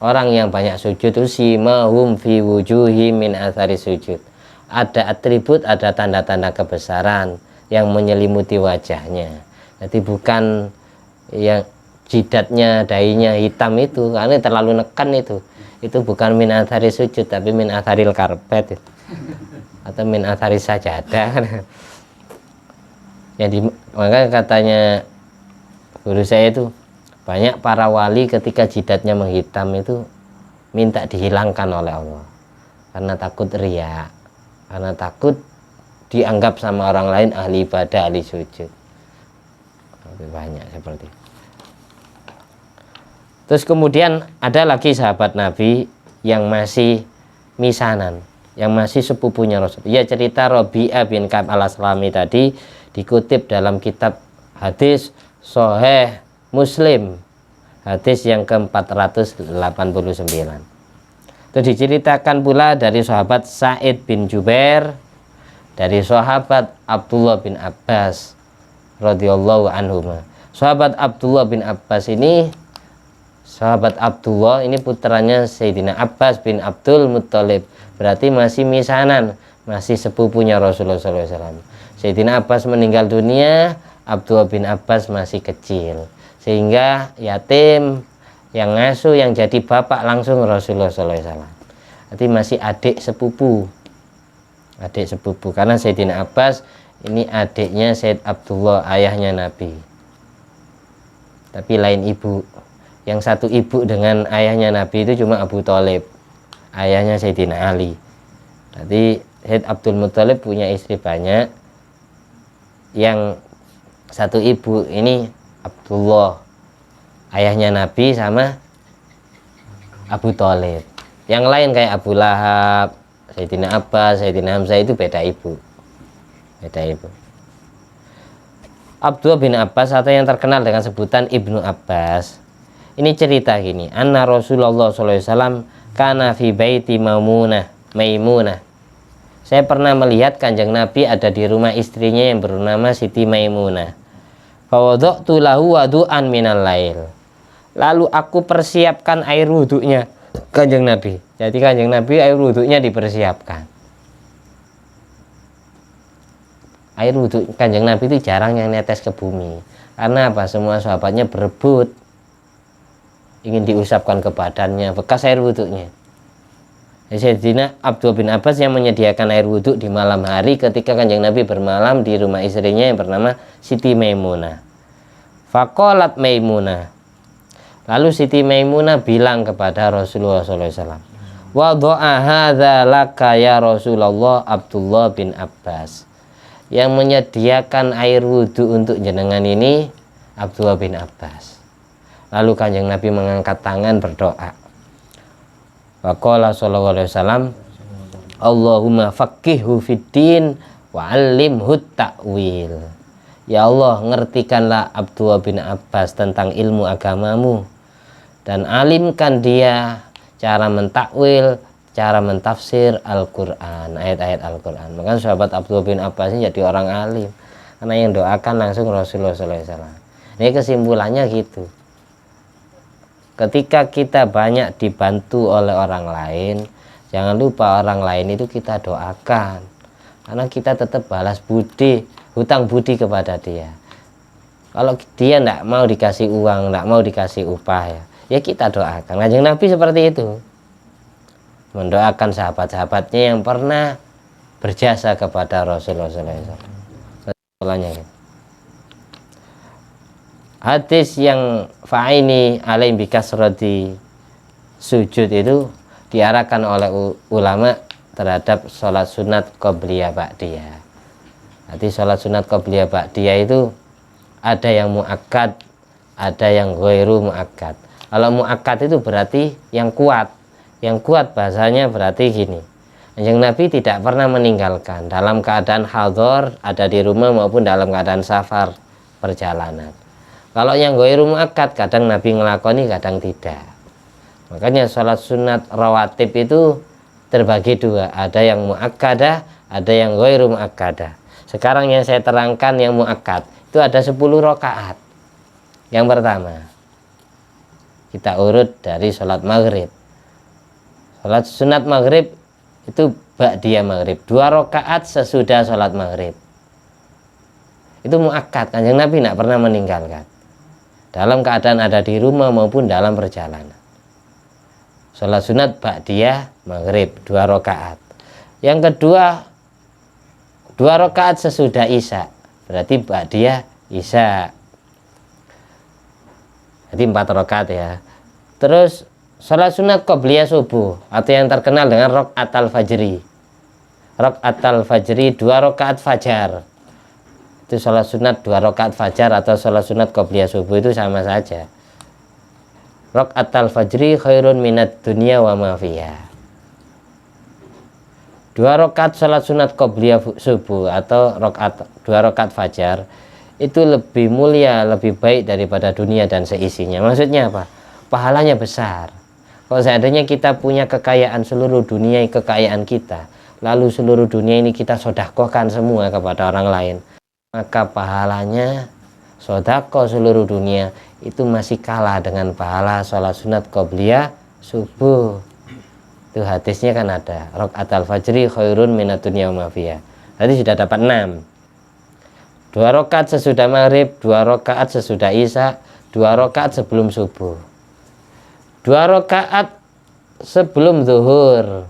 orang yang banyak sujud itu simahum fi wujuhi min athari sujud. Ada atribut, ada tanda-tanda kebesaran yang menyelimuti wajahnya. Jadi bukan yang jidatnya, dahinya hitam itu, karena terlalu neken itu. Itu bukan min athari sujud, tapi min atharil karpet itu. Atau min athari sajadah. Jadi maka katanya guru saya itu, banyak para wali ketika jidatnya menghitam itu minta dihilangkan oleh Allah karena takut riya, karena takut dianggap sama orang lain ahli ibadah, ahli sujud. Lebih banyak seperti itu. Terus kemudian ada lagi sahabat Nabi yang masih misanan, yang masih sepupunya Rasul. Ya, cerita Rabi'ah bin Ka'ab al-Aslami tadi dikutip dalam kitab hadis Sahih Muslim, hadis yang ke-489. Itu diceritakan pula dari sahabat Sa'id bin Jubair, dari sahabat Abdullah bin Abbas radhiyallahu anhuma. Sahabat Abdullah bin Abbas ini, sahabat Abdullah ini putranya Sayyidina Abbas bin Abdul Muttalib, berarti masih misanan, masih sepupunya Rasulullah SAW. Sayyidina Abbas meninggal dunia, Abdullah bin Abbas masih kecil, sehingga yatim, yang ngasuh, yang jadi bapak langsung Rasulullah SAW. Berarti masih adik sepupu, karena Sayyidina Abbas ini adiknya Sayyid Abdullah, ayahnya Nabi, tapi lain ibu. Yang satu ibu dengan ayahnya Nabi itu cuma Abu Thalib, ayahnya Sayyidina Ali. Jadi Sayyid Abdul Muttalib punya istri banyak, yang satu ibu ini Abdullah, ayahnya Nabi, sama Abu Thalib. Yang lain kayak Abu Lahab, Sayyidina Abbas, Sayyidina Hamzah itu beda ibu. Abdullah bin Abbas atau yang terkenal dengan sebutan Ibnu Abbas ini cerita gini, anna Rasulullah SAW kana fi baiti Maimunah. Saya pernah melihat Kanjeng Nabi ada di rumah istrinya yang bernama Siti Maimunah. Fawadha'tu lahu wudu'an minal lail. Lalu aku persiapkan air wudhunya Kanjeng Nabi. Jadi Kanjeng Nabi air wudhunya dipersiapkan. Air wudhu Kanjeng Nabi itu jarang yang netes ke bumi. Karena apa? Semua sahabatnya berebut ingin diusapkan ke badannya bekas air wudhunya. Sayyidina Abdullah bin Abbas yang menyediakan air wudhu di malam hari ketika Kanjeng Nabi bermalam di rumah istrinya yang bernama Siti Maimunah. Faqalat Maimunah. Lalu Siti Maimunah bilang kepada Rasulullah SAW, "Wadha'a hadza laka ya Rasulullah Abdullah bin Abbas." Yang menyediakan air wudhu untuk jenengan ini Abdullah bin Abbas. Lalu Kanjeng Nabi mengangkat tangan berdoa. Waqala sallallahu alaihi wasallam, Allahumma faqihhu fiddin wa 'allimhu ta'wil. Ya Allah, ngertikanlah Abdullah bin Abbas tentang ilmu agamamu dan alimkan dia cara mentakwil, cara mentafsir Al-Quran, ayat-ayat Al-Quran. Maka sahabat Abdullah bin Abbas ini jadi orang alim, karena yang doakan langsung Rasulullah SAW. Ini kesimpulannya gitu. Ketika kita banyak dibantu oleh orang lain, jangan lupa orang lain itu kita doakan, karena kita tetap balas budi, hutang budi kepada dia. Kalau dia tidak mau dikasih uang, tidak mau dikasih upah, ya kita doakan. Kanjeng Nabi seperti itu, mendoakan sahabat-sahabatnya yang pernah berjasa kepada Rasulullah SAW. Hadis yang fa'ini alaih bikasrati sujud itu diarahkan oleh ulama terhadap sholat sunat qobliyah ba'diyah. Jadi sholat sunat qobliyah ba'diyah itu ada yang muakkad, ada yang ghairu muakkad. Kalau muakkad itu berarti yang kuat. Yang kuat bahasanya berarti gini, Kanjeng Nabi tidak pernah meninggalkan dalam keadaan hadhar, ada di rumah maupun dalam keadaan safar, perjalanan. Kalau yang ghairu muakkad kadang Nabi ngelakoni, kadang tidak. Makanya sholat sunat rawatib itu terbagi dua, ada yang muakkadah, ada yang ghairu muakkadah. Sekarang yang saya terangkan yang muakkad itu ada 10 rakaat. Yang pertama, kita urut dari sholat maghrib. Sholat sunat maghrib itu ba'diyah maghrib, 2 rakaat sesudah sholat maghrib. Itu muakkad, Kanjeng Nabi tidak pernah meninggalkan dalam keadaan ada di rumah maupun dalam perjalanan. Sholat sunat ba'diyah maghrib 2 rakaat. Yang kedua, 2 rakaat sesudah isya, berarti ba'diyah isya, jadi 4 rakaat ya. Terus sholat sunat qobliyah subuh atau yang terkenal dengan rakaat al-fajri. Rakaat al-fajri 2 rakaat fajar. Itu sholat sunat 2 rakaat fajar atau sholat sunat qobliyah subuh itu sama saja. Rakaat al-fajri khairun minad dunya wa ma fiha. 2 rakaat sholat sunat qobliyah subuh atau 2 rakaat fajar itu lebih mulia, lebih baik daripada dunia dan seisinya. Maksudnya apa? Pahalanya besar. Kalau seandainya kita punya kekayaan seluruh dunia, kekayaan kita, lalu seluruh dunia ini kita sedekahkan semua kepada orang lain, maka pahalanya sedekah seluruh dunia itu masih kalah dengan pahala sholat sunat qobliyah subuh. Itu hadisnya kan ada, rakaat al-fajri khairun minad dunya wa ma fiha. Tadi sudah dapat 6. 2 rakaat sesudah maghrib, 2 rakaat sesudah isya, 2 rakaat sebelum subuh, 2 rakaat sebelum zuhur,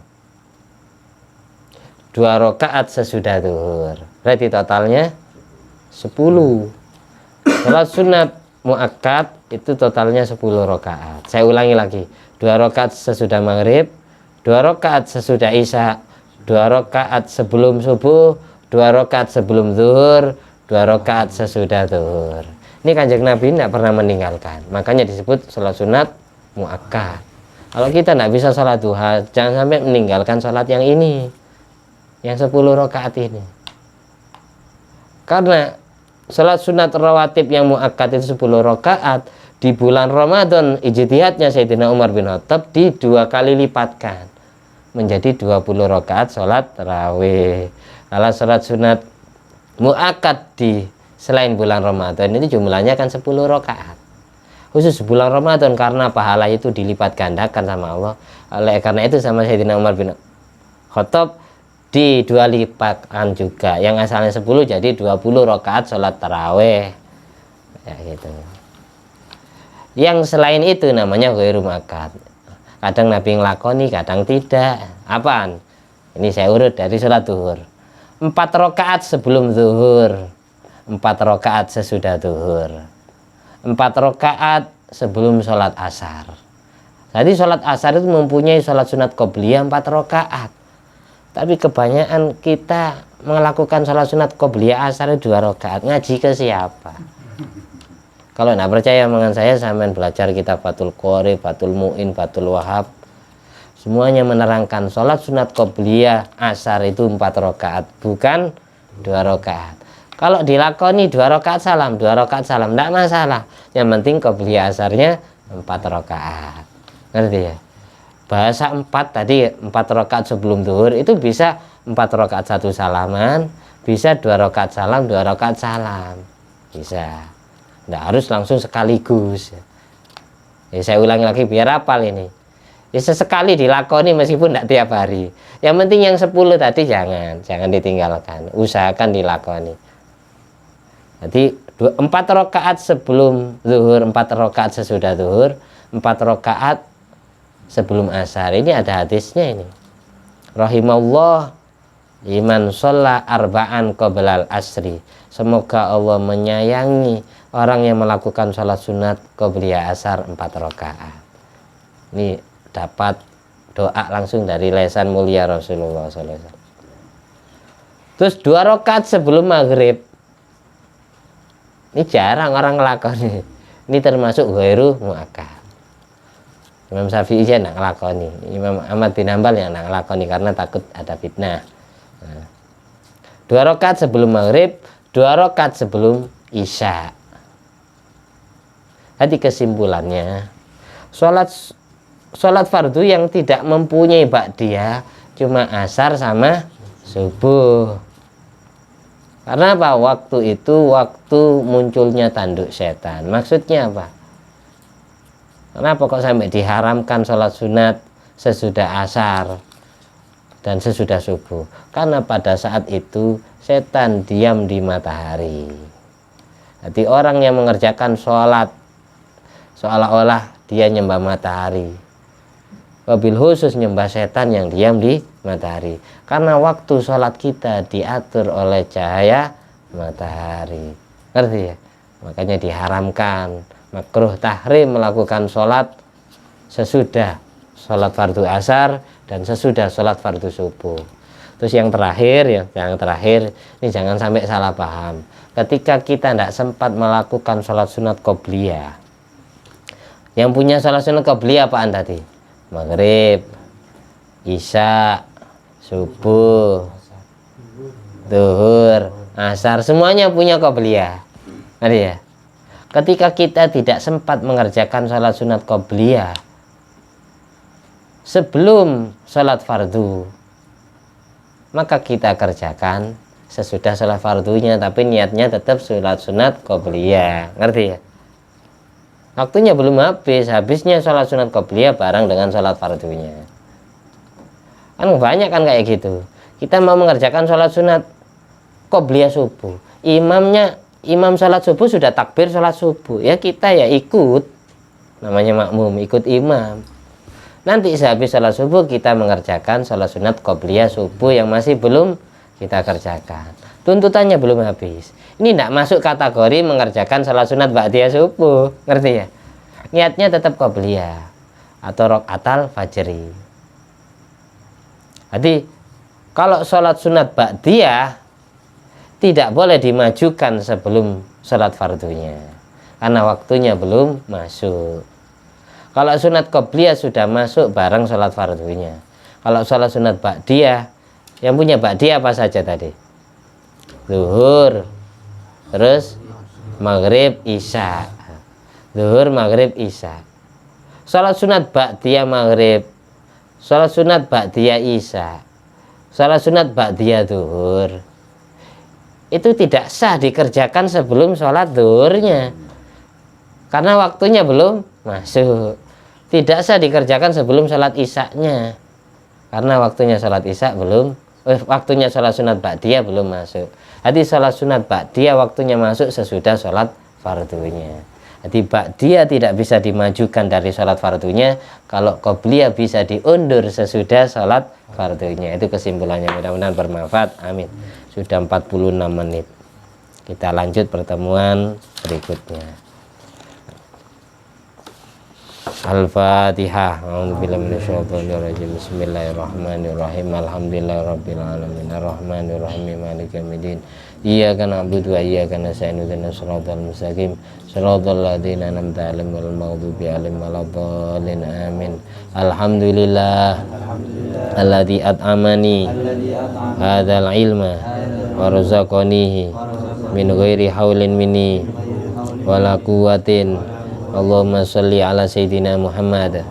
2 rakaat sesudah zuhur. Berarti totalnya 10. Sholat sunat muakkad itu totalnya 10 rakaat. Saya ulangi lagi, 2 rakaat sesudah maghrib, 2 rakaat sesudah isya, 2 rakaat sebelum subuh, 2 rakaat sebelum zuhur, 2 rakaat sesudah zuhur. Ini Kanjeng Nabi tidak pernah meninggalkan, makanya disebut sholat sunat muakkad. Kalau kita tidak bisa sholat duha, jangan sampai meninggalkan sholat yang ini, yang 10 rakaat ini. Karena sholat sunat rawatib yang muakkad itu 10 rakaat di bulan Ramadan, ijtihadnya Sayyidina Umar bin Khattab di 2 kali lipatkan menjadi 20 rakaat sholat tarawih. Kalau sholat sunat muakkad di selain bulan Ramadan ini jumlahnya kan 10 rakaat. Khusus bulan Ramadan karena pahala itu dilipat gandakan sama Allah. Oleh karena itu sama Sayyidina Umar bin Khattab di 2 lipatkan juga. Yang asalnya 10 jadi 20 rakaat sholat tarawih. Ya gitu. Yang selain itu namanya ghairu muakkad. Kadang Nabi ngelakoni, kadang tidak. Apaan? Ini saya urut dari sholat zuhur. 4 rakaat sebelum zuhur, 4 rakaat sesudah zuhur, 4 rakaat sebelum sholat asar. Jadi sholat asar itu mempunyai sholat sunat qobliyah 4 rakaat. Tapi kebanyakan kita melakukan sholat sunat qobliyah asar 2 rakaat. Ngaji ke siapa? Kalau tidak percaya dengan saya, sampean belajar kitab Fathul Qori, Fathul Mu'in, Fathul Wahab. Semuanya menerangkan sholat sunat qobliyah asar itu 4 rakaat, bukan 2 rakaat. Kalau dilakoni 2 rakaat salam, 2 rakaat salam, tidak masalah. Yang penting qobliyah asarnya 4 rakaat. Ngerti ya? Bahasa 4 tadi 4 rakaat sebelum zuhur itu bisa 4 rakaat 1 salaman, bisa 2 rakaat salam, 2 rakaat salam. Bisa. Tidak harus langsung sekaligus. Ya, saya ulangi lagi biar hafal ini. Ya, sesekali dilakoni meskipun tidak tiap hari. Yang penting yang 10 tadi jangan ditinggalkan. Usahakan dilakoni. Jadi 4 rakaat sebelum zuhur, 4 rakaat sesudah zuhur, 4 rakaat sebelum asar. Ini ada hadisnya ini. Rahimallah liman sholla arba'an qoblal asri. Semoga Allah menyayangi orang yang melakukan sholat sunat qobliyah asar 4 rakaat. Ini dapat doa langsung dari lesan mulia Rasulullah SAW. Terus 2 rakaat sebelum maghrib. Ini jarang orang ngelakoni. Ini termasuk ghairu muakkad. Imam Syafi'i aja nak ngelakoni. Imam Ahmad bin Hambal yang nak ngelakoni karena takut ada fitnah. Nah, 2 rakaat sebelum maghrib, 2 rakaat sebelum isya. Jadi kesimpulannya, sholat fardu yang tidak mempunyai ba'diyah cuma asar sama subuh. Karena apa? Waktu itu waktu munculnya tanduk setan. Maksudnya apa? Kenapa kok sampai diharamkan sholat sunat sesudah asar dan sesudah subuh? Karena pada saat itu setan diam di matahari. Jadi orang yang mengerjakan sholat seolah-olah dia nyembah matahari, wabil khusus nyembah setan yang diam di matahari. Karena waktu sholat kita diatur oleh cahaya matahari. Ngerti ya? Makanya diharamkan, makruh tahrim melakukan sholat sesudah sholat fardu asar dan sesudah sholat fardu subuh. Terus yang terakhir ya, ini jangan sampai salah paham. Ketika kita tidak sempat melakukan sholat sunat qobliyah, yang punya sholat sunat qobliyah apaan tadi? Maghrib, isya, subuh, zuhur, asar, semuanya punya qobliyah. Ada ya? Ketika kita tidak sempat mengerjakan sholat sunat qobliyah sebelum sholat fardu, maka kita kerjakan sesudah sholat fardunya, tapi niatnya tetap sholat sunat qobliyah. Ngerti ya? Waktunya belum habisnya sholat sunat qobliyah bareng dengan sholat fardunya. Kan banyak kan kayak gitu. Kita mau mengerjakan sholat sunat qobliyah subuh, imam sholat subuh sudah takbir sholat subuh, ya kita ya ikut, namanya makmum, ikut imam. Nanti sehabis sholat subuh kita mengerjakan sholat sunat qobliyah subuh yang masih belum kita kerjakan. Tuntutannya belum habis. Ini tidak masuk kategori mengerjakan sholat sunat ba'diyah subuh. Ngerti ya? Niatnya tetap qobliyah atau rokaatal fajri. Jadi kalau sholat sunat ba'diyah tidak boleh dimajukan sebelum sholat fardunya, karena waktunya belum masuk. Kalau sunat qobliyah sudah masuk bareng sholat fardunya. Kalau sholat sunat ba'diyah, yang punya ba'diyah apa saja tadi? Zuhur, terus maghrib, isya. Zuhur, maghrib, isya. Sholat sunat ba'diyah maghrib, sholat sunat ba'diyah isya, sholat sunat ba'diyah zuhur, itu tidak sah dikerjakan sebelum sholat zuhurnya, karena waktunya belum masuk. Tidak sah dikerjakan sebelum sholat isyaknya, karena waktunya sholat isya belum, waktunya sholat sunat ba'diyah belum masuk. Jadi sholat sunat ba'diyah waktunya masuk sesudah sholat fardunya. Jadi ba'diyah tidak bisa dimajukan dari sholat fardunya. Kalau qobliyah bisa diundur sesudah sholat fardunya. Itu kesimpulannya, mudah-mudahan bermanfaat. Amin. Sudah 46 menit. Kita lanjut pertemuan berikutnya. Al-Fatihah. A'udzubillahi minasyaitonirrajim. Bismillahirrahmanirrahim. Alhamdulillahirabbil alamin. Arrahmanirrahim. Maliki yaumiddin. Iyyaka na'budu wa iyyaka nasta'in. Ihdinas siratal mustaqim. Shiratal ladzina an'amta 'alaihim ghairil maghdubi 'alaihim waladdallin. Amin. Alhamdulillah alladzi at'amani hadzal ilma wa razaqanihi min ghairi haulin minni wala quwwatin. Allahumma sholli ala sayyidina Muhammad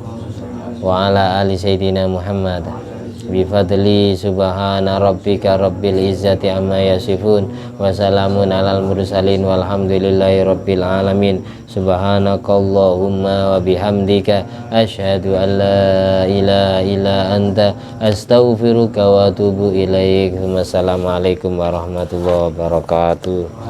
wa ala ali sayyidina Muhammad bi fadli subhana rabbika rabbil izzati amma yasifun wa salamun alal mursalin walhamdulillahi rabbil alamin. Subhanakallahumma wa bihamdika asyhadu an la ilaha illa anta astaghfiruka wa atubu ilaik. Wassalamualaikum warahmatullahi wabarakatuh.